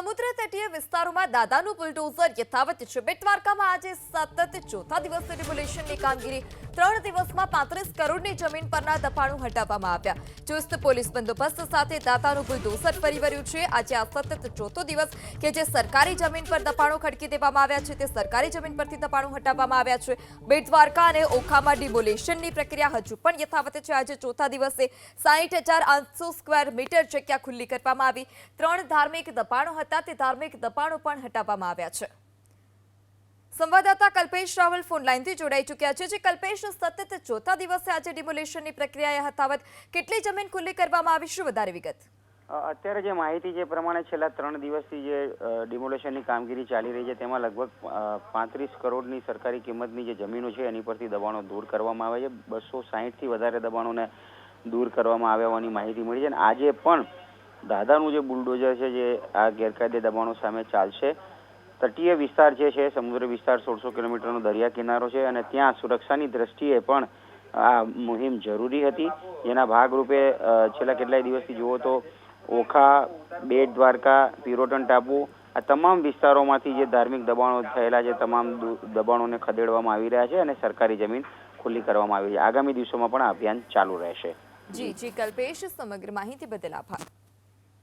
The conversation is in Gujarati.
સમુદ્ર તટીય વિસ્તારોમાં દાદાનું બુલડોઝર યથાવત છે। બેટ દ્વારકામાં આજે સતત ચોથા દિવસે ડિમોલિશનની કામગીરી 3 દિવસમાં 35 કરોડની જમીન પરના દબાણો હટાવવામાં આવ્યા। ચુસ્ત પોલીસ બંદોબસ્ત સાથે દાદાનું બુલડોઝર ફરી વળ્યું છે। આજે આ સતત ચોથો દિવસ કે જે સરકારી જમીન પર દબાણો ખડકી દેવામાં આવ્યા છે તે સરકારી જમીન પરથી દબાણો હટાવવામાં આવ્યા છે। બેટ દ્વારકા અને ઓખામાં ડિમોલિશનની પ્રક્રિયા હજુ પણ યથાવત છે। આજે ચોથા દિવસે 60,800 સ્ક્વેર મીટર જગ્યા ખુલ્લી કરવામાં આવી। 3 ધાર્મિક દબાણો હતા તે ધાર્મિક દબાણો પણ હટાવવામાં આવ્યા છે। સંવાદદાતા કલ્પેશ રાવલ ફોન લાઈનથી જોડાઈ ચૂક્યા છે। જે કલ્પેશ, સતત ચોથા દિવસે આજે ડિમોલિશનની પ્રક્રિયા યથાવત, કેટલી જમીન ખુલ્લી કરવામાં આવી, શું વધારે વિગત? અત્યારે જે માહિતી જે પ્રમાણે છેલ્લા 3 દિવસથી જે ડિમોલેશનની કામગીરી ચાલી રહી છે તેમાં લગભગ 35 કરોડની સરકારી કિંમતની જે જમીનો છે એની પરથી દબાણો દૂર કરવામાં આવે છે। 260થી વધારે દબાણોને દૂર કરવામાં આવ્યા હોવાની માહિતી મળી છે અને આજે પણ દાદાનું જે બુલડોઝર છે જે આ ગેરકાયદે દબાણો સામે ચાલશે। તટીય વિસ્તાર જે છે, સમુદ્ર વિસ્તાર 1600 કિલોમીટરનો દરિયા કિનારો છે અને ત્યાં સુરક્ષાની દ્રષ્ટિએ પણ આ મુહિમ જરૂરી હતી। જેના ભાગરૂપે છેલ્લા કેટલાય દિવસથી જુઓ તો ઓખા, બેટ દ્વારકા, પિરોટન ટાપુ આ તમામ વિસ્તારોમાંથી જે ધાર્મિક દબાણો થયેલા છે તમામ દબાણોને ખદેડવામાં આવી રહ્યા છે અને સરકારી જમીન ખુલ્લી કરવામાં આવી છે। આગામી દિવસોમાં પણ આ અભિયાન ચાલુ રહેશે। જી કલ્પેશ, સમગ્ર માહિતી બદલ આભાર।